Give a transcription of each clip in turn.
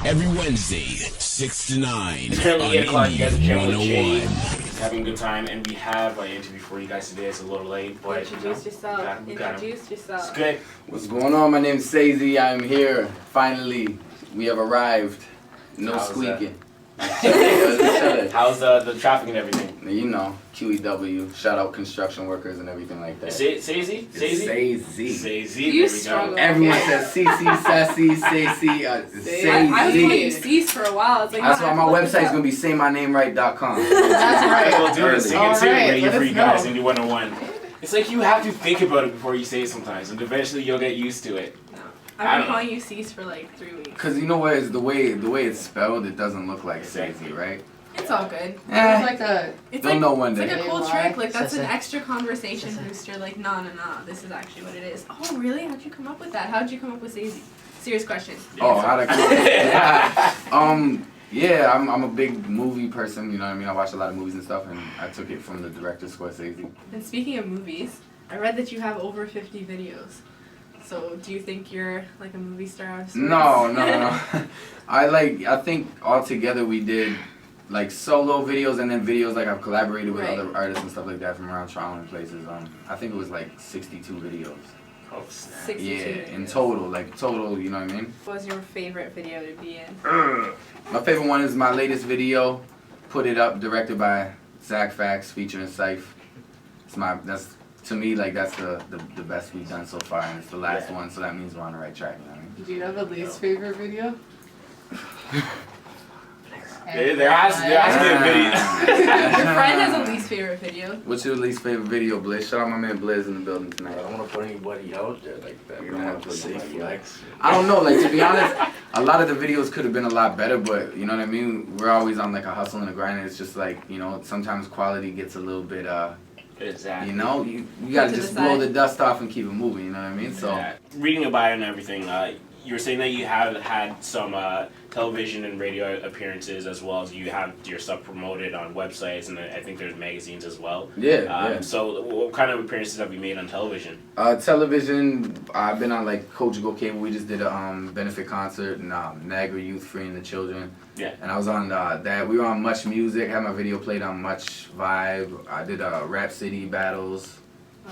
Every Wednesday, 6 to 9 Currently on 8 o'clock, you guys are Jammin Wit. 101. Just having a good time, and we have an interview for you guys today. It's a little late, but Introduce yourself. Introduce yourself. It's good. What's going on? My name's Sese. I'm here. Finally, we have arrived. No How's squeaking. How's the traffic and everything? You know, QEW. Shout out construction workers and everything like that. Sese? Sese. Sese. You There we struggle. go. Everyone says Cece, Sassy, Sese, I was Sese. calling you Cease for a while. It's like, That's why my website's gonna be saymynameRight.com. That's right. We'll do this. You can see it Alright, ready let for us you guys know. in the 101. It's like you have to think about it before you say it sometimes, and eventually you'll get used to it. I've been calling you Cease for like 3 weeks. Cause you know what is the way it's spelled, it doesn't look like Sese, right? It's all good. It's Don't know one It's day. like a cool Why? trick. Like that's an Sese. extra conversation booster. Like, nah. This is actually what it is. Oh, really? How'd you come up with that? How'd you come up with Sese? Serious question. Oh, how'd I come? Yeah, I'm a big movie person, you know what I mean? I watch a lot of movies and stuff, and I took it from the director, Scorsese. And speaking of movies, I read that you have over 50 videos. So, do you think you're like a movie star of sorts? No. I think altogether we did like solo videos and then videos like I've collaborated with Right. other artists and stuff like that from around Toronto and places. I think it was like 62 videos. Oh, snap. 62 Yeah, videos. in total, you know what I mean? What was your favorite video to be in? My favorite one is my latest video, Put It Up, directed by Zach Fax, featuring Syph. That's to me like that's the best we've done so far, and it's the last one, so that means we're on the right track. You know what I mean? Do you have a least favorite video? There has to be a video. Your friend has a least favorite video. What's your least favorite video, Blizz? Shout out my man Blizz in the building I tonight. don't want to put anybody out there like that. You You don't don't wanna have to put say anybody flex. I don't know, like to be honest, a lot of the videos could have been a lot better, but you know what I mean? We're always on like a hustle and a grind, and it's just like, you know, sometimes quality gets a little bit, Exactly. you know, you gotta To the just blow side. the dust off and keep it moving, you know what I mean? So, Yeah. Reading about it and everything, you were saying that you have had some television and radio appearances, as well as you have your stuff promoted on websites, and I think there's magazines as well. yeah. So what kind of appearances have you made on television? Television, I've been on like Coach Go Cable. We just did a benefit concert in Niagara Youth Freeing the Children. Yeah. And I was on that. We were on Much Music. Had my video played on Much Vibe. I did Rap City battles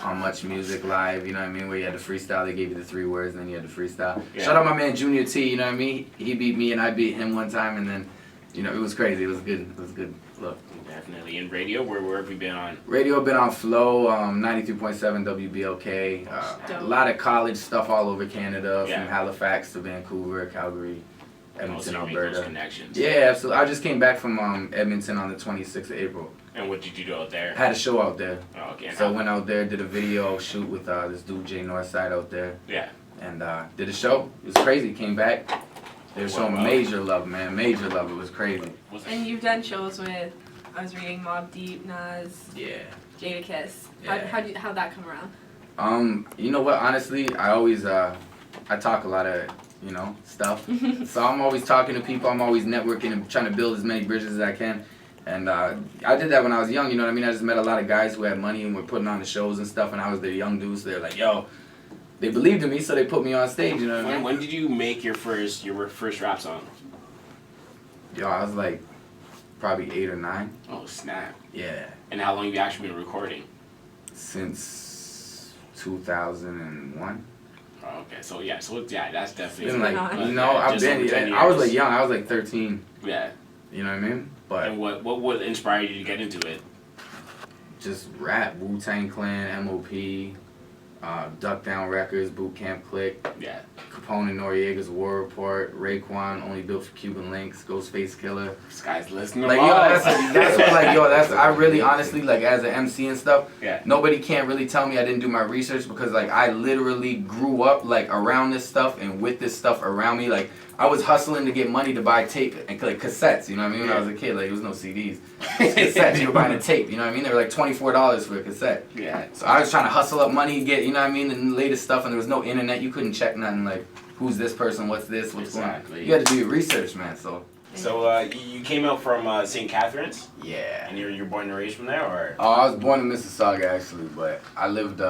on Much Music Live. You know what I mean? Where you had to freestyle. They gave you the 3 words, and then you had to freestyle. Yeah. Shout out my man Junior T. You know what I mean? He beat me, and I beat him one time, and then, you know, it was crazy. It was good. It was good. Look. Definitely. In radio, where have you been on? Radio been on Flow, 93.7 WBLK. A lot of college stuff all over Canada, Yeah. from Halifax to Vancouver, Calgary, Edmonton, Also, you make those Alberta. connections. Yeah, absolutely. I just came back from Edmonton on the 26th of April. And what did you do out there? Had a show out there. Oh, okay. So I went out there, did a video shoot with this dude Jay Northside out there, Yeah. and did a show. It was crazy. Came back. They were showing Wow. major love, man. Major love. It was crazy. And you've done shows with, I was reading Mobb Deep, Nas, Yeah. Jadakiss. Yeah. How'd that come around? You know what? Honestly, I always I talk a lot of, you know, stuff. So I'm always talking to people. I'm always networking and trying to build as many bridges as I can. And I did that when I was young. You know what I mean? I just met a lot of guys who had money and were putting on the shows and stuff. And I was their young dudes. So they're like, yo, they believed in me, so they put me on stage. You know what I mean? When did you make your first rap song? Yo, I was like probably 8 or 9. Oh, snap. Yeah. And how long have you actually been recording? Since 2001. Oh, okay. So that's definitely. Been like, on. you know, I've just over been. 10 I was years. like young. I was like 13. Yeah. You know what I mean? But And what inspired you to get into it? just rap, Wu-Tang Clan, M.O.P., Duck Down Records, Boot Camp Click, Yeah. Capone and Noriega's War Report, Raekwon, Only Built for Cuban Links, Ghostface Killer. This guy's listening. Like, yo, that's what, like, yo, that's, I really, honestly, like, as an MC and stuff, Yeah. nobody can't really tell me I didn't do my research, because, like, I literally grew up, like, around this stuff and with this stuff around me. Like, I was hustling to get money to buy tape and, like, cassettes, you know what I mean? When I was a kid, like, there was no CDs. Cassettes, you were buying a tape, you know what I mean? They were like $24 for a cassette. Yeah. So I was trying to hustle up money, get, you know what I mean, the latest stuff, and there was no internet. You couldn't check nothing, like, who's this person, what's this, what's going Exactly. on. You had to do your research, man, so. So you came out from St. Catharines, Yeah. and you're born and raised from there, or? Oh, I was born in Mississauga, actually, but I lived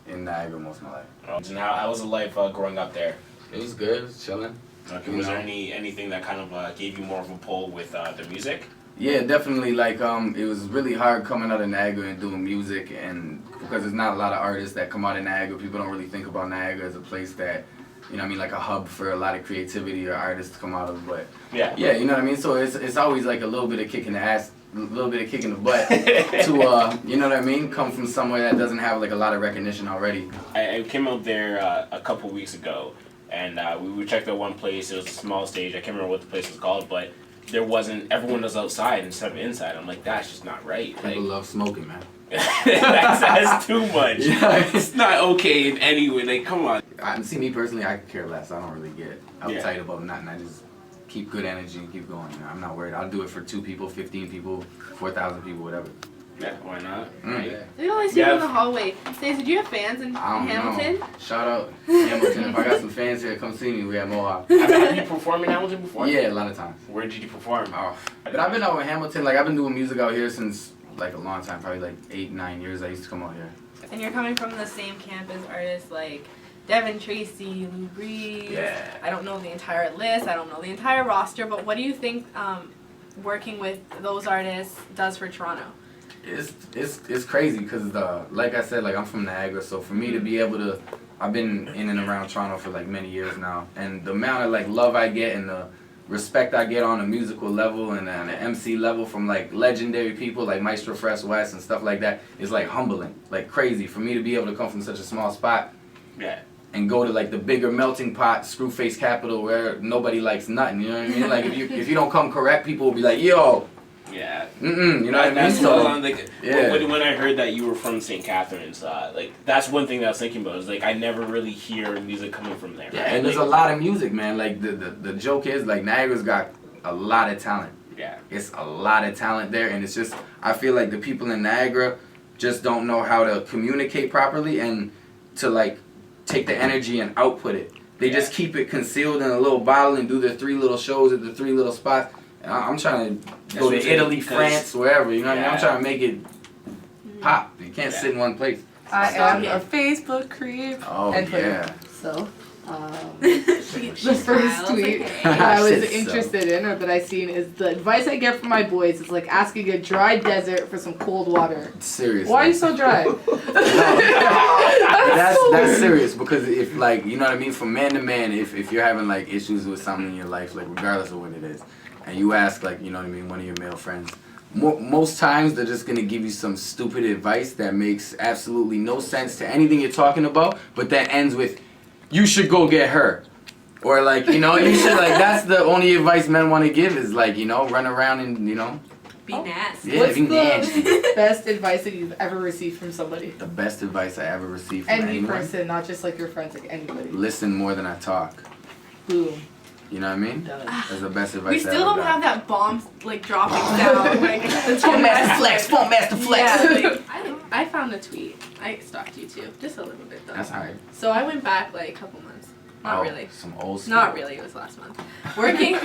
in Niagara most of my life. And how was the life growing up there? It was good, it was chilling. Okay. You Was know? there anything that kind of gave you more of a pull with the music? Yeah, definitely. Like, it was really hard coming out of Niagara and doing music, and because there's not a lot of artists that come out of Niagara, people don't really think about Niagara as a place that, you know what I mean, like a hub for a lot of creativity or artists to come out of. But Yeah. yeah, you know what I mean. So it's always like a little bit of kick in the ass, a little bit of kick in the butt to you know what I mean, come from somewhere that doesn't have like a lot of recognition already. I came out there a couple weeks ago, and we checked out one place. It was a small stage. I can't remember what the place was called, but there wasn't. Everyone was outside instead of inside. I'm like, that's just not right. People love smoking, man. That's too much. Yeah. It's not okay in any way. Like, come on. See, me personally, I could care less. I don't really get uptight about nothing. I just keep good energy and keep going. You know, I'm not worried. I'll do it for 2 people, 15 people, 4,000 people, whatever. Yeah, why not? Right. We always see you in the hallway. Stacey, do you have fans in I don't Hamilton? know. Shout out Hamilton. If I got some fans here, come see me. We at Mohawk. Have you performed in Hamilton before? Yeah, a lot of times. Where did you perform? Oh. But I've been out in Hamilton. Like, I've been doing music out here since like a long time, probably like 8, 9 years. I used to come out here. And you're coming from the same camp as artists like Devin Tracy, Lou Breeze. Yeah. I don't know the entire list. I don't know the entire roster. But what do you think working with those artists does for Toronto? It's crazy because like I said, like I'm from Niagara, so for me to be able to, I've been in and around Toronto for like many years now, and the amount of like love I get and the respect I get on a musical level and on an MC level from like legendary people like Maestro Fresh West and stuff like that is like humbling, like crazy for me to be able to come from such a small spot. Yeah. And go to like the bigger melting pot, Screwface capital where nobody likes nothing. You know what I mean? Like if you don't come correct, people will be like, yo. Yeah. You know what I mean? That's So, like, yeah. when I heard that you were from St. Catharines, like that's one thing that I was thinking about. Is like I never really hear music coming from there. Yeah, right? and there's a Like, lot of music, man. Like the joke is like Niagara's got a lot of talent. Yeah. It's a lot of talent there, and it's just I feel like the people in Niagara just don't know how to communicate properly and to like take the energy and output it. They just keep it concealed in a little bottle and do their 3 little shows at the 3 little spots. And I'm trying to go to Italy, France, wherever. You know what I mean? I'm trying to make it pop. You can't sit in one place. I am a Facebook creep. Oh and Twitter. yeah. So, She the first smiles, tweet okay. that I was Shit, so. interested in or that I seen is the advice I get from my boys is like asking a dry desert for some cold water. Seriously. Why are you so dry? That's serious because if like you know what I mean, from man to man, if you're having like issues with something in your life, like regardless of what it is, and you ask like you know what I mean, one of your male friends, most times they're just gonna give you some stupid advice that makes absolutely no sense to anything you're talking about, but that ends with, you should go get her. Or like, you know, you should like, that's the only advice men want to give is like, you know, run around and, you know. Be nasty. Yeah, What's be nasty. the best advice that you've ever received from somebody? The best advice I ever received from Any anyone. person, not just like your friends, like anybody. Listen more than I talk. Boom. You know what I mean? Done. That's the best advice We I still ever don't got. have that bomb like dropping sound. Like the Phone master flex, phone master flex. Yeah, like, I found a tweet. I stalked you too, just a little bit though. That's alright. So I went back like a couple months. Not Oh, really. Some old school. Not really. It was last month. Working.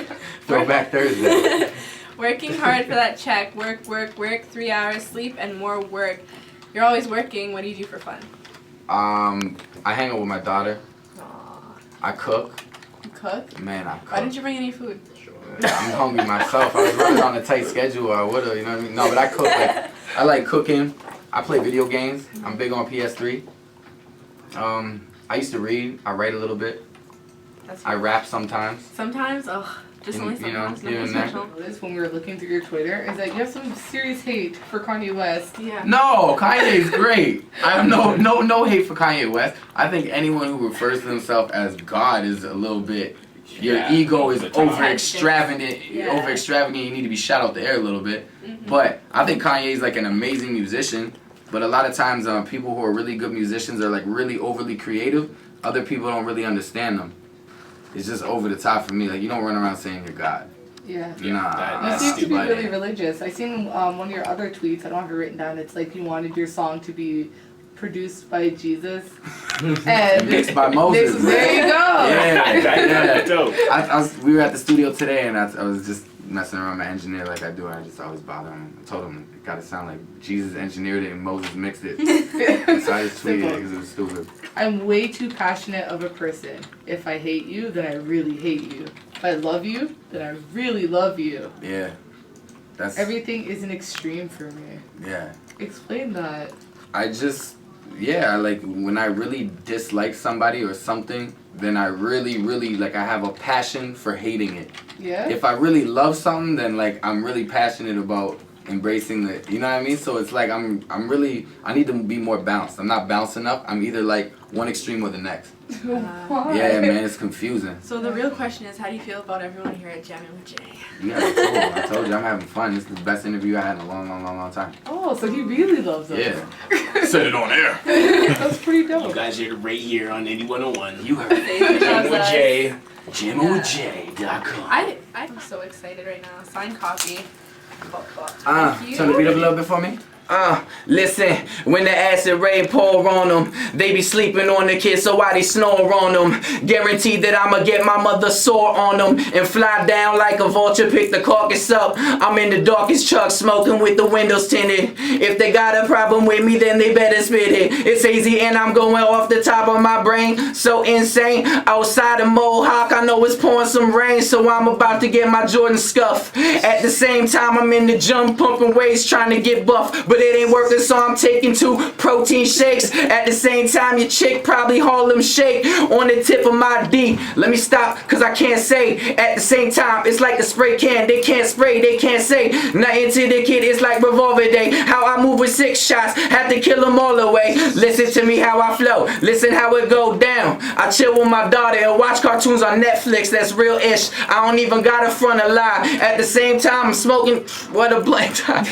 Throwback Thursday. Working hard for that check. Work, work, work. 3 hours sleep and more work. You're always working. What do you do for fun? I hang out with my daughter. Aww. I cook. You cook? Man, I cook. Why didn't you bring any food? I'm hungry myself. I was running on a tight schedule. I would've, you know what I mean? No, but I cook. Like, I like cooking. I play video games. I'm big on PS3. I used to read. I write a little bit. That's I rap sometimes. Sometimes, just You- only you know, sometimes. here Nothing and there. special. Notice when we were looking through your Twitter is that you have some serious hate for Kanye West. Yeah. No, Kanye's great. I have no hate for Kanye West. I think anyone who refers to himself as God is a little bit. Your Yeah, ego is over the top. over extravagant. Yeah. Over extravagant. You need to be shot out the air a little bit. Mhm. But I think Kanye's like an amazing musician. But a lot of times, people who are really good musicians are like really overly creative. Other people don't really understand them. It's just over the top for me. Like you don't run around saying you're God. Yeah. Nah, that- You that's seem to be stupid. really religious. I seen one of your other tweets. I don't have it written down. It's like you wanted your song to be produced by Jesus and Mixed by Moses. There you go. Yeah, That's yeah. dope. We were at the studio today, and I was just messing around my engineer like I do, I just always bother him. I told him it gotta sound like Jesus engineered it and Moses mixed it. So I just tweeted it because it was stupid. I'm way too passionate of a person. If I hate you, then I really hate you. If I love you, then I really love you. Yeah. That's Everything is an extreme for me. yeah. Explain that. I just like when I really dislike somebody or something, then I really, really like I have a passion for hating it. Yeah? If I really love something, then like I'm really passionate about embracing the, you know what I mean? So it's like I need to be more balanced. I'm not balanced enough. I'm either like one extreme or the next. Why? Yeah, man, it's confusing. So the real question is, how do you feel about everyone here at Jammin Wit? Yeah, I told you I'm having fun. This is the best interview I had in a long time. Oh, so he really loves us. Yeah. Said it on air. That's pretty dope. You guys are right here on 8101. You heard Jammin with Jay. Yeah. JamminWithJ.com. I'm so excited right now. Signed copy. turn the beat up a little bit for me. Listen, when the acid rain pour on them, they be sleeping on the kids, so why they snore on them? Guaranteed that I'ma get my mother sore on them and fly down like a vulture, pick the carcass up. I'm in the darkest truck, smoking with the windows tinted. If they got a problem with me, then they better spit it. It's easy and I'm going off the top of my brain, so insane. Outside of Mohawk, I know it's pouring some rain, so I'm about to get my Jordan scuff. At the same time, I'm in the gym pumping weights, trying to get buff, but it ain't working, so I'm taking 2 protein shakes. At the same time, your chick probably Harlem Shake on the tip of my D. Let me stop, cause I can't say. At the same time, it's like a spray can. They can't spray, they can't say nothing to the kid. It's like revolver day. How I move with 6 shots, have to kill them all away. Listen to me how I flow, listen how it go down. I chill with my daughter and watch cartoons on Netflix. That's real-ish. I don't even got a front of lie. At the same time, I'm smoking. What a blank time.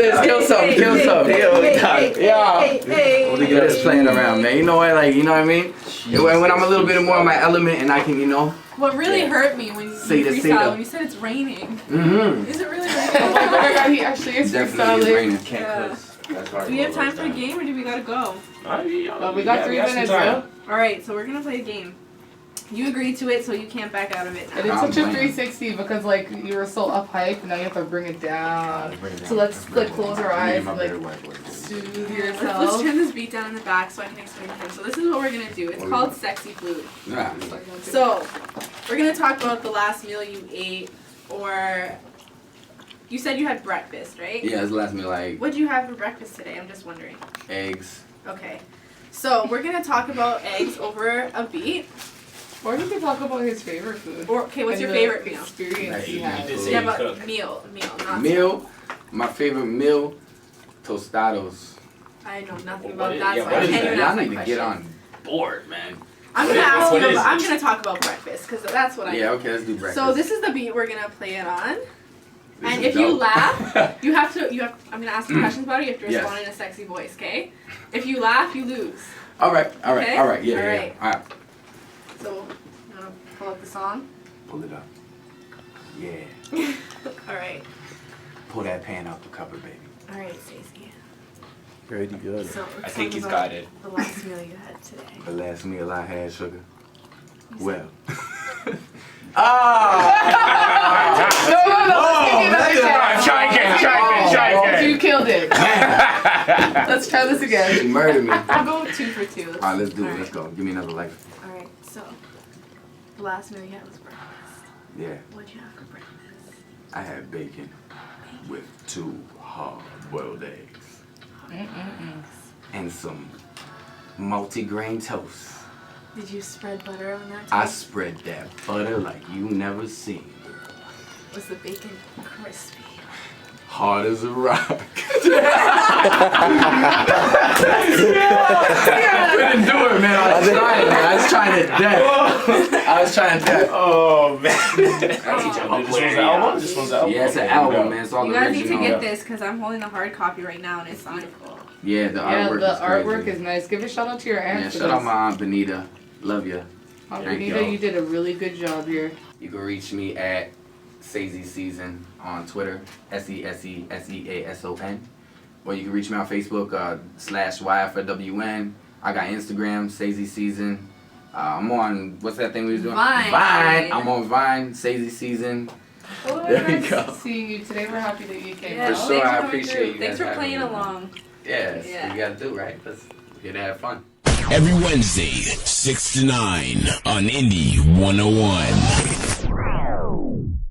Let's kill something, kill something. We're just playing around, man. You know what, like, you know what I mean? When I'm a little bit more in my element and I can, you know. What really hurt me when you freestyle, when you said it's raining. Mm-hmm. Is it really Oh my raining? god, he actually is Definitely is freestyling. raining. Yeah. Do we have time for a game or do we gotta go? We got 3 minutes, bro. Alright, so we're gonna play a game. You agreed to it, so you can't back out of it And now. it's such a 360 because like you were so up hype, now you have to bring it down. So let's like close our eyes and like soothe Let's yourself. turn this beat down in the back so I can explain to him. So this is what we're gonna do. It's called Sexy Food. Yeah. So we're gonna talk about the last meal you ate, or you said you had breakfast, right? Yeah, it's the last meal I ate. What'd you have for breakfast today? I'm just wondering. Eggs. Okay. So we're gonna talk about eggs over a beat. Or we could talk about his favorite food. Or okay, what's and your the favorite meal? experience he You had. did say Yeah, you but cook. meal, not Meal. My favorite meal, tostados. I know nothing What about is- that, yeah, so what I is can't that? even Y'all ask my need to question. get on board, man. I'm gonna What is- ask what you, is but it? I'm gonna talk about breakfast because that's what I Yeah, know. okay, let's do breakfast. So this is the beat we're gonna play it on. This And is if you dope. laugh, you have to. I'm gonna ask you questions about it. You have to Yes. respond in a sexy voice, okay? If you laugh, you lose. All right, Okay? yeah, All yeah, right. yeah. All right, So, you wanna pull up the song? pull it up. Yeah, All right. pull that pan out the cupboard, baby. All right, Stacey. Pretty good. So I let's think talk he's about got it. the last meal you had today. The last meal I had, sugar. Well. Try again. You killed it. Let's try this She again. murdered me. I'll go 2 for 2. All right, let's do it. All Let's go. Give me another life. All right. So the last meal you had was breakfast. Yeah, What'd you have for breakfast? I had bacon with 2 hard-boiled eggs and some multi-grain toast. Did you spread butter on that? I toast? spread that butter like you never seen. Was the bacon crispy? Hard as a rock. Couldn't do it, man. I was trying, man. I was trying to death. I was trying to death. Oh man. This one's the album? This one's the album? Yeah, it's an album, man. It's all You the guys need to original. get this because I'm holding the hard copy right now and it's beautiful. Yeah, the Yeah, artwork the is crazy. artwork is nice. Give a shout out to your aunt. Yeah, for shout out this. my aunt Benita. Love ya. Aunt Thank Benita, you. you did a really good job here. You can reach me at Sese Season on Twitter, SESESEASON. Or you can reach me on Facebook, /YFWN. I got Instagram, Sese Season. I'm on, what's that thing we was doing? Vine. I'm on Vine, Sese Season. Well, There we nice go. seeing you today. We're happy that you came Yeah, For out. sure, thanks I for coming appreciate through. you Thanks guys for having playing me, man. along. Yes, Yeah. we gotta do, right? Let's get to have fun. Every Wednesday, 6 to 9 on Indie 101.